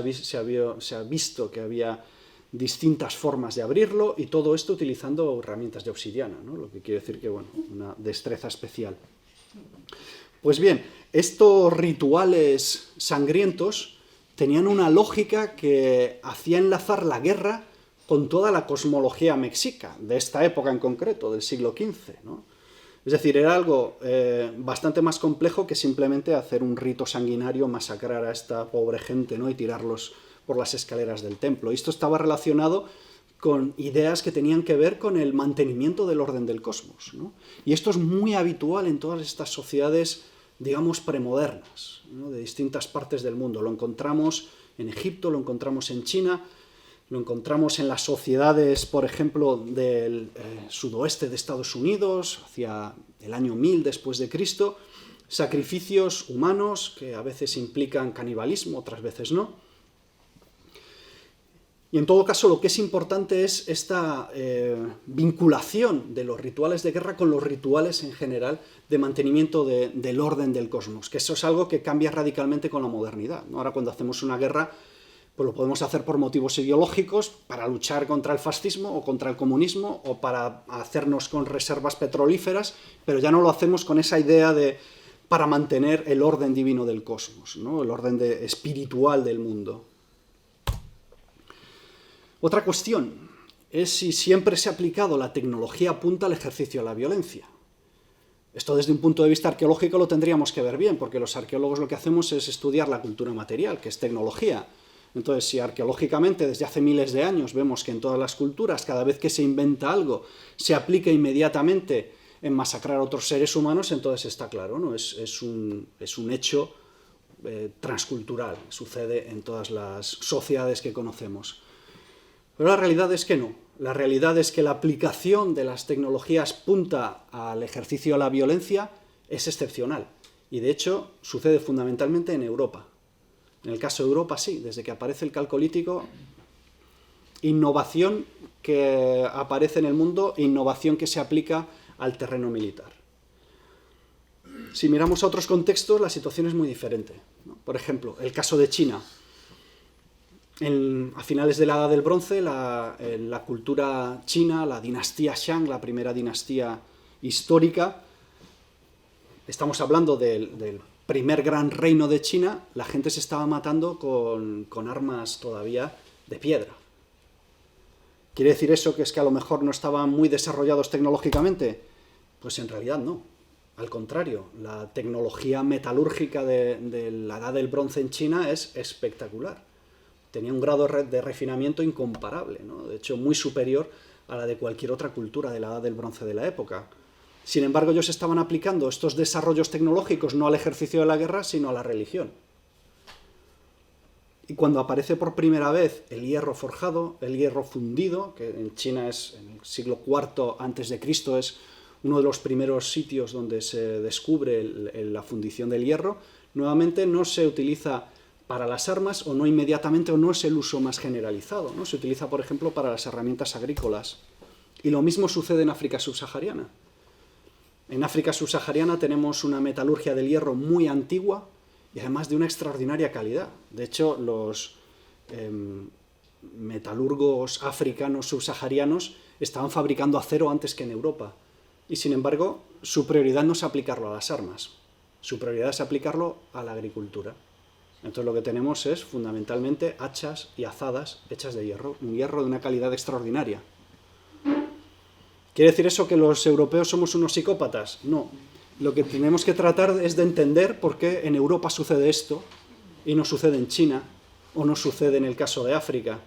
ha visto que había distintas formas de abrirlo, y todo esto utilizando herramientas de obsidiana, ¿no? Lo que quiere decir que, bueno, una destreza especial. Pues bien, estos rituales sangrientos tenían una lógica que hacía enlazar la guerra con toda la cosmología mexica, de esta época en concreto, del siglo XV, ¿no? Es decir, era algo bastante más complejo que simplemente hacer un rito sanguinario, masacrar a esta pobre gente, ¿no? Y tirarlos por las escaleras del templo. Y esto estaba relacionado con ideas que tenían que ver con el mantenimiento del orden del cosmos, ¿no? Y esto es muy habitual en todas estas sociedades, digamos, premodernas, ¿no? De distintas partes del mundo. Lo encontramos en Egipto, lo encontramos en China, lo encontramos en las sociedades, por ejemplo, del sudoeste de Estados Unidos, hacia el año 1000 después de Cristo, sacrificios humanos que a veces implican canibalismo, otras veces no. Y en todo caso lo que es importante es esta vinculación de los rituales de guerra con los rituales en general de mantenimiento del orden del cosmos, que eso es algo que cambia radicalmente con la modernidad, ¿no? Ahora cuando hacemos una guerra, pues lo podemos hacer por motivos ideológicos, para luchar contra el fascismo o contra el comunismo, o para hacernos con reservas petrolíferas, pero ya no lo hacemos con esa idea de para mantener el orden divino del cosmos, ¿no? El orden espiritual del mundo. Otra cuestión es si siempre se ha aplicado la tecnología punta al ejercicio de la violencia. Esto desde un punto de vista arqueológico lo tendríamos que ver bien, porque los arqueólogos lo que hacemos es estudiar la cultura material, que es tecnología. Entonces, si arqueológicamente desde hace miles de años vemos que en todas las culturas, cada vez que se inventa algo, se aplica inmediatamente en masacrar a otros seres humanos, entonces está claro, ¿no? Es un hecho transcultural, sucede en todas las sociedades que conocemos. Pero la realidad es que no. La realidad es que la aplicación de las tecnologías punta al ejercicio de la violencia es excepcional. Y de hecho sucede fundamentalmente en Europa. En el caso de Europa sí, desde que aparece el calcolítico, innovación que aparece en el mundo, innovación que se aplica al terreno militar. Si miramos a otros contextos, la situación es muy diferente, ¿no? Por ejemplo, el caso de China. A finales de la Edad del Bronce, la cultura china, la dinastía Shang, la primera dinastía histórica, estamos hablando del primer gran reino de China, la gente se estaba matando con armas todavía de piedra. ¿Quiere decir eso que es que a lo mejor no estaban muy desarrollados tecnológicamente? Pues en realidad no. Al contrario, la tecnología metalúrgica de la edad del bronce en China es espectacular. Tenía un grado de refinamiento incomparable, ¿no? De hecho muy superior a la de cualquier otra cultura de la edad del bronce de la época. Sin embargo, ellos estaban aplicando estos desarrollos tecnológicos no al ejercicio de la guerra, sino a la religión. Y cuando aparece por primera vez el hierro forjado, el hierro fundido, que en China es en el siglo IV a.C., es uno de los primeros sitios donde se descubre la fundición del hierro, nuevamente no se utiliza para las armas, o no inmediatamente, o no es el uso más generalizado, ¿no? Se utiliza, por ejemplo, para las herramientas agrícolas. Y lo mismo sucede en África subsahariana. En África subsahariana tenemos una metalurgia del hierro muy antigua y además de una extraordinaria calidad. De hecho, los metalurgos africanos subsaharianos estaban fabricando acero antes que en Europa. Y sin embargo, su prioridad no es aplicarlo a las armas, su prioridad es aplicarlo a la agricultura. Entonces lo que tenemos es fundamentalmente hachas y azadas hechas de hierro, un hierro de una calidad extraordinaria. ¿Quiere decir eso que los europeos somos unos psicópatas? No. Lo que tenemos que tratar es de entender por qué en Europa sucede esto y no sucede en China o no sucede en el caso de África.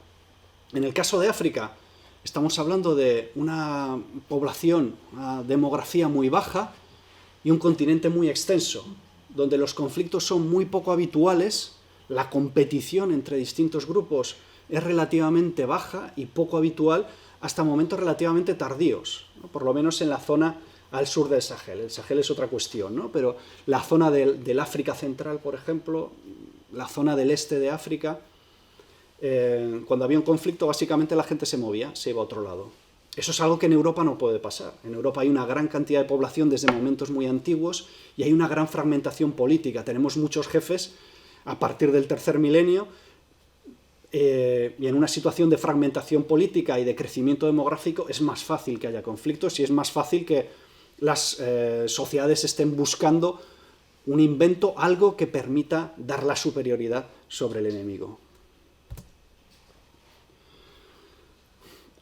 En el caso de África estamos hablando de una población, una demografía muy baja y un continente muy extenso, donde los conflictos son muy poco habituales, la competición entre distintos grupos es relativamente baja y poco habitual hasta momentos relativamente tardíos, ¿no? Por lo menos en la zona al sur del Sahel. El Sahel es otra cuestión, ¿no? Pero la zona del África Central, por ejemplo, la zona del este de África, cuando había un conflicto, básicamente la gente se movía, se iba a otro lado. Eso es algo que en Europa no puede pasar. En Europa hay una gran cantidad de población desde momentos muy antiguos y hay una gran fragmentación política. Tenemos muchos jefes a partir del tercer milenio y en una situación de fragmentación política y de crecimiento demográfico es más fácil que haya conflictos y es más fácil que las sociedades estén buscando un invento, algo que permita dar la superioridad sobre el enemigo.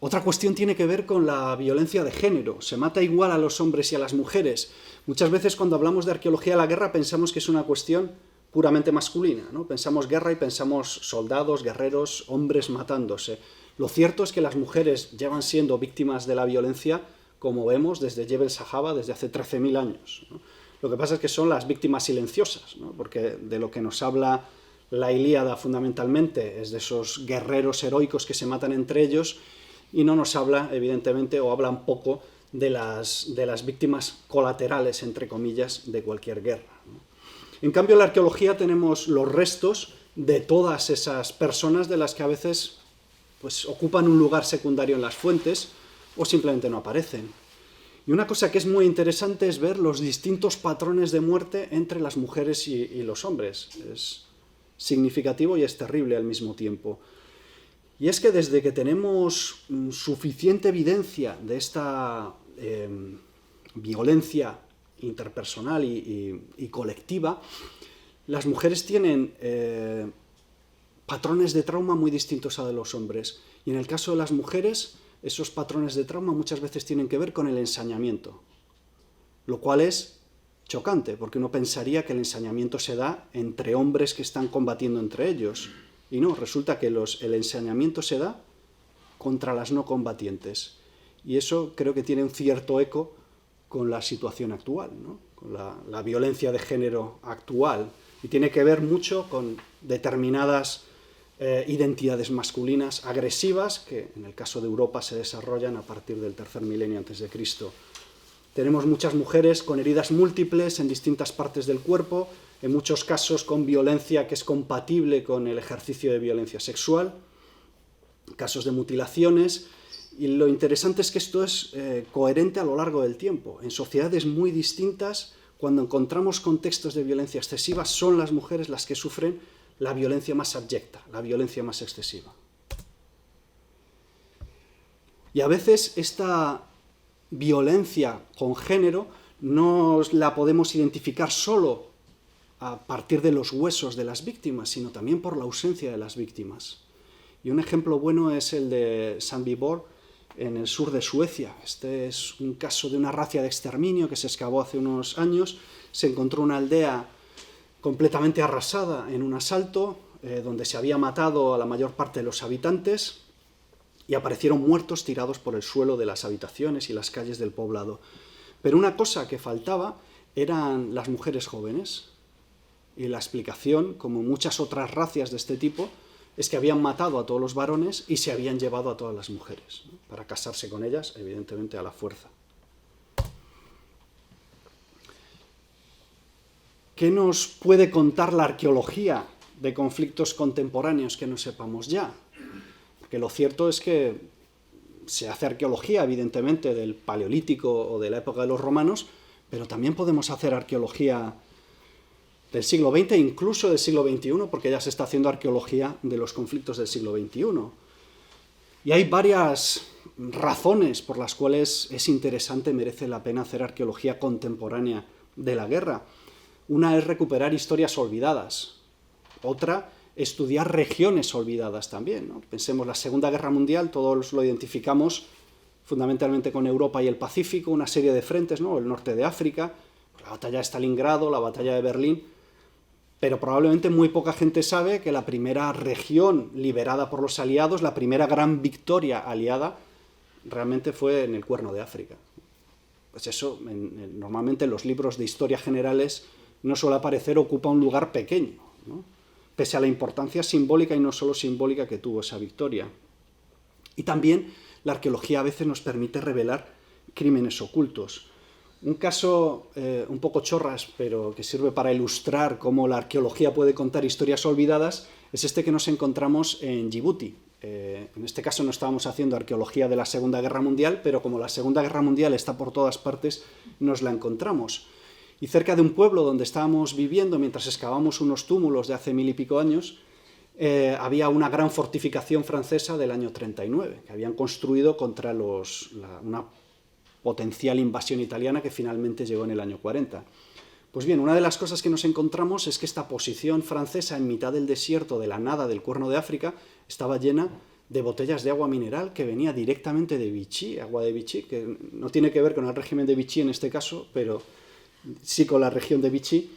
Otra cuestión tiene que ver con la violencia de género. ¿Se mata igual a los hombres y a las mujeres? Muchas veces cuando hablamos de arqueología de la guerra pensamos que es una cuestión puramente masculina, ¿no? Pensamos guerra y pensamos soldados, guerreros, hombres matándose. Lo cierto es que las mujeres llevan siendo víctimas de la violencia, como vemos, desde Jebel Sahaba, desde hace 13.000 años, ¿no? Lo que pasa es que son las víctimas silenciosas, ¿no? Porque de lo que nos habla la Ilíada fundamentalmente es de esos guerreros heroicos que se matan entre ellos, y no nos habla, evidentemente, o hablan poco de las víctimas colaterales, entre comillas, de cualquier guerra, ¿no? En cambio, en la arqueología tenemos los restos de todas esas personas de las que a veces pues, ocupan un lugar secundario en las fuentes o simplemente no aparecen. Y una cosa que es muy interesante es ver los distintos patrones de muerte entre las mujeres y los hombres. Es significativo y es terrible al mismo tiempo. Y es que desde que tenemos suficiente evidencia de esta violencia interpersonal y colectiva, las mujeres tienen patrones de trauma muy distintos a de los hombres. Y en el caso de las mujeres, esos patrones de trauma muchas veces tienen que ver con el ensañamiento, lo cual es chocante, porque uno pensaría que el ensañamiento se da entre hombres que están combatiendo entre ellos. Y no, resulta que el ensañamiento se da contra las no combatientes. Y eso creo que tiene un cierto eco con la situación actual, ¿no? Con la violencia de género actual. Y tiene que ver mucho con determinadas identidades masculinas agresivas que en el caso de Europa se desarrollan a partir del tercer milenio antes de Cristo. Tenemos muchas mujeres con heridas múltiples en distintas partes del cuerpo, en muchos casos con violencia que es compatible con el ejercicio de violencia sexual, casos de mutilaciones, y lo interesante es que esto es coherente a lo largo del tiempo. En sociedades muy distintas, cuando encontramos contextos de violencia excesiva, son las mujeres las que sufren la violencia más abyecta, la violencia más excesiva. Y a veces esta violencia con género no la podemos identificar solo a partir de los huesos de las víctimas, sino también por la ausencia de las víctimas. Y un ejemplo bueno es el de Saint-Vivor, en el sur de Suecia. Este es un caso de una racia de exterminio que se excavó hace unos años. Se encontró una aldea completamente arrasada en un asalto, donde se había matado a la mayor parte de los habitantes y aparecieron muertos tirados por el suelo de las habitaciones y las calles del poblado. Pero una cosa que faltaba eran las mujeres jóvenes. Y la explicación, como muchas otras racias de este tipo, es que habían matado a todos los varones y se habían llevado a todas las mujeres, ¿no? Para casarse con ellas, evidentemente a la fuerza. ¿Qué nos puede contar la arqueología de conflictos contemporáneos que no sepamos ya? Porque lo cierto es que se hace arqueología, evidentemente, del Paleolítico o de la época de los romanos, pero también podemos hacer arqueología del siglo XX e incluso del siglo XXI, porque ya se está haciendo arqueología de los conflictos del siglo XXI. Y hay varias razones por las cuales es interesante, merece la pena hacer arqueología contemporánea de la guerra. Una es recuperar historias olvidadas, otra, estudiar regiones olvidadas también, ¿no? Pensemos, la Segunda Guerra Mundial, todos lo identificamos fundamentalmente con Europa y el Pacífico, una serie de frentes, ¿no? El norte de África, la batalla de Stalingrado, la batalla de Berlín, pero probablemente muy poca gente sabe que la primera región liberada por los aliados, la primera gran victoria aliada, realmente fue en el Cuerno de África. Pues eso, normalmente en los libros de historia generales no suele aparecer, ocupa un lugar pequeño, ¿no? Pese a la importancia simbólica y no solo simbólica que tuvo esa victoria. Y también la arqueología a veces nos permite revelar crímenes ocultos. Un caso un poco chorras, pero que sirve para ilustrar cómo la arqueología puede contar historias olvidadas, es este que nos encontramos en Djibouti. En este caso no estábamos haciendo arqueología de la Segunda Guerra Mundial, pero como la Segunda Guerra Mundial está por todas partes, nos la encontramos. Y cerca de un pueblo donde estábamos viviendo, mientras excavábamos unos túmulos de hace 1000 y pico años, había una gran fortificación francesa del año 39, que habían construido contra una potencial invasión italiana que finalmente llegó en el año 40. Pues bien, una de las cosas que nos encontramos es que esta posición francesa en mitad del desierto de la nada del Cuerno de África estaba llena de botellas de agua mineral que venía directamente de Vichy, agua de Vichy, que no tiene que ver con el régimen de Vichy en este caso, pero sí con la región de Vichy,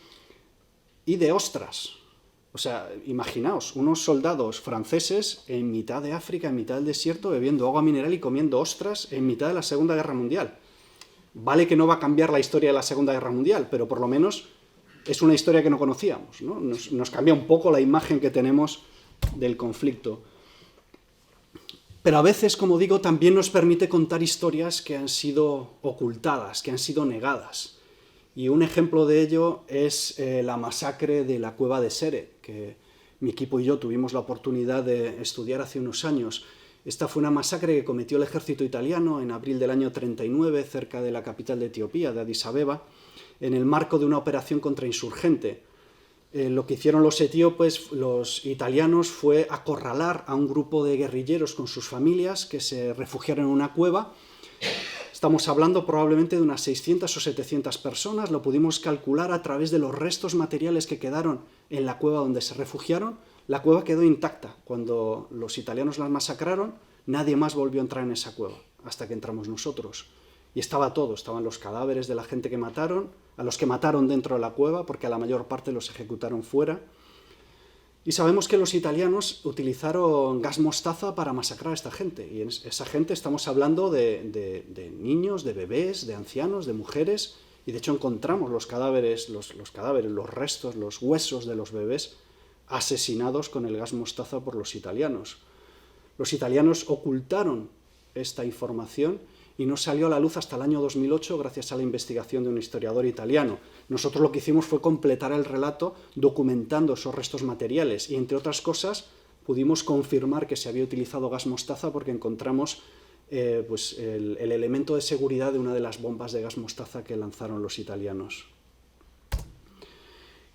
y de ostras. O sea, imaginaos, unos soldados franceses en mitad de África, en mitad del desierto, bebiendo agua mineral y comiendo ostras en mitad de la Segunda Guerra Mundial. Vale que no va a cambiar la historia de la Segunda Guerra Mundial, pero por lo menos es una historia que no conocíamos, ¿no? Nos cambia un poco la imagen que tenemos del conflicto. Pero a veces, como digo, también nos permite contar historias que han sido ocultadas, que han sido negadas. Y un ejemplo de ello es la masacre de la cueva de Sere, que mi equipo y yo tuvimos la oportunidad de estudiar hace unos años. Esta fue una masacre que cometió el ejército italiano en abril del año 39, cerca de la capital de Etiopía, de Addis Abeba, en el marco de una operación contrainsurgente. Lo que hicieron los etíopes, los italianos, fue acorralar a un grupo de guerrilleros con sus familias que se refugiaron en una cueva. Estamos hablando probablemente de unas 600 o 700 personas, lo pudimos calcular a través de los restos materiales que quedaron en la cueva donde se refugiaron. La cueva quedó intacta. Cuando los italianos las masacraron, nadie más volvió a entrar en esa cueva, hasta que entramos nosotros. Y estaba todo, estaban los cadáveres de la gente que mataron, a los que mataron dentro de la cueva, porque a la mayor parte los ejecutaron fuera. Y sabemos que los italianos utilizaron gas mostaza para masacrar a esta gente. Y esa gente estamos hablando de niños, de bebés, de ancianos, de mujeres. Y de hecho encontramos los cadáveres, los restos, los huesos de los bebés asesinados con el gas mostaza por los italianos. Los italianos ocultaron esta información y no salió a la luz hasta el año 2008 gracias a la investigación de un historiador italiano. Nosotros lo que hicimos fue completar el relato documentando esos restos materiales y, entre otras cosas, pudimos confirmar que se había utilizado gas mostaza porque encontramos el elemento de seguridad de una de las bombas de gas mostaza que lanzaron los italianos.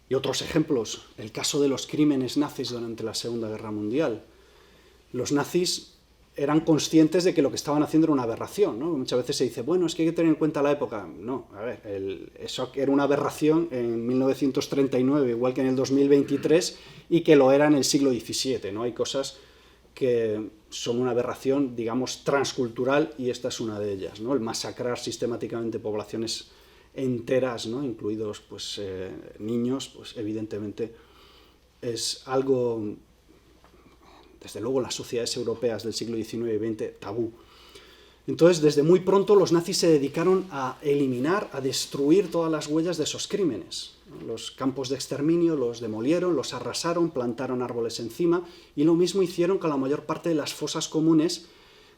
Y otros ejemplos, el caso de los crímenes nazis durante la Segunda Guerra Mundial. Los nazis eran conscientes de que lo que estaban haciendo era una aberración, ¿no? Muchas veces se dice, bueno, es que hay que tener en cuenta la época. No, a ver, eso era una aberración en 1939, igual que en el 2023, y que lo era en el siglo XVII, ¿no? Hay cosas que son una aberración, digamos, transcultural, y esta es una de ellas, ¿no? El masacrar sistemáticamente poblaciones enteras, ¿no? Incluidos pues, niños, pues evidentemente es algo, desde luego en las sociedades europeas del siglo XIX y XX, tabú. Entonces, desde muy pronto los nazis se dedicaron a eliminar, a destruir todas las huellas de esos crímenes. Los campos de exterminio los demolieron, los arrasaron, plantaron árboles encima, y lo mismo hicieron con la mayor parte de las fosas comunes,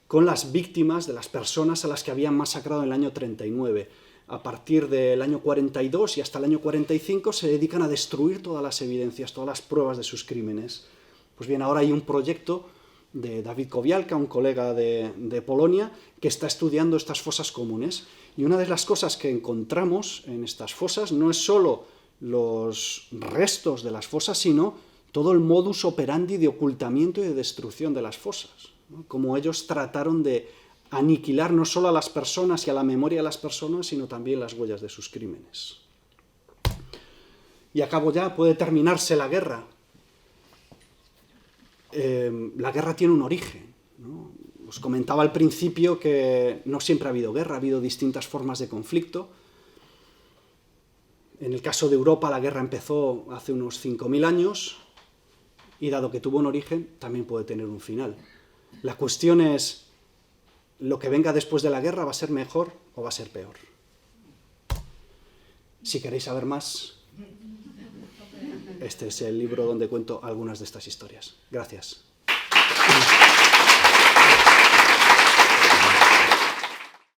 con las víctimas de las personas a las que habían masacrado en el año 39. A partir del año 42 y hasta el año 45 se dedican a destruir todas las evidencias, todas las pruebas de sus crímenes. Pues bien, ahora hay un proyecto de David Kowialka, un colega de Polonia, que está estudiando estas fosas comunes. Y una de las cosas que encontramos en estas fosas no es solo los restos de las fosas, sino todo el modus operandi de ocultamiento y de destrucción de las fosas, ¿no? Como ellos trataron de aniquilar no solo a las personas y a la memoria de las personas, sino también las huellas de sus crímenes. Y a cabo ya puede terminarse la guerra. La guerra tiene un origen, ¿no? Os comentaba al principio que no siempre ha habido guerra, ha habido distintas formas de conflicto. En el caso de Europa, la guerra empezó hace unos 5.000 años, y dado que tuvo un origen, también puede tener un final. La cuestión es, ¿lo que venga después de la guerra va a ser mejor o va a ser peor? Si queréis saber más, este es el libro donde cuento algunas de estas historias. Gracias.